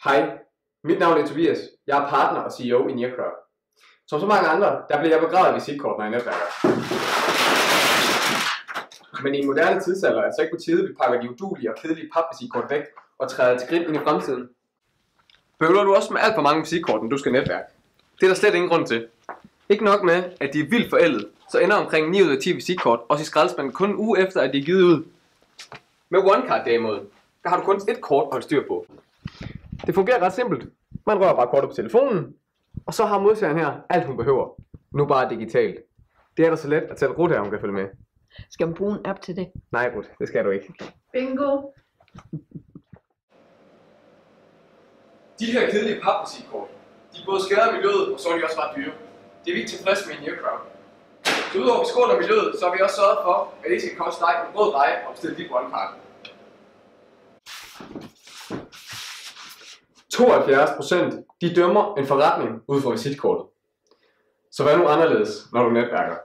Hej, mit navn er Tobias. Jeg er partner og CEO i Nearcrowd. Som så mange andre, der bliver jeg begravet i visitkort, når jeg netværker. Men i en moderne tidsalder er det altså ikke på tide, vi pakker de uduelige og kedelige papvisitkort væk og træder til skridt ind i fremtiden. Bøvler du også med alt for mange visitkort, når du skal netværke? Det er der slet ingen grund til. Ikke nok med, at de er vildt forældet, så ender omkring 9 ud af 10 visitkort også i skraldespanden kun en uge efter, at de er givet ud. Med OneCard-demoden, der har du kun ét kort at holde styr på. Det fungerer ret simpelt. Man rører bare kortet på telefonen, og så har modtageren her alt hun behøver. Nu bare digitalt. Det er da så let, at selv Ruth her, hun kan følge med. Skal man bruge en app til det? Nej, Ruth, det skal du ikke. Bingo! De her kedelige papvisitkort, de er både skader miljøet, og så er de også ret dyre. Det er vi ikke tilfredse med i Nearcrowd. Så udover at vi skåler miljøet, så har vi også sørget for, at det ikke skal koste dig en rød rej og bestille dit OneCard. 72% de dømmer en forretning ud fra visitkortet. Så hvad nu anderledes, når du netværker?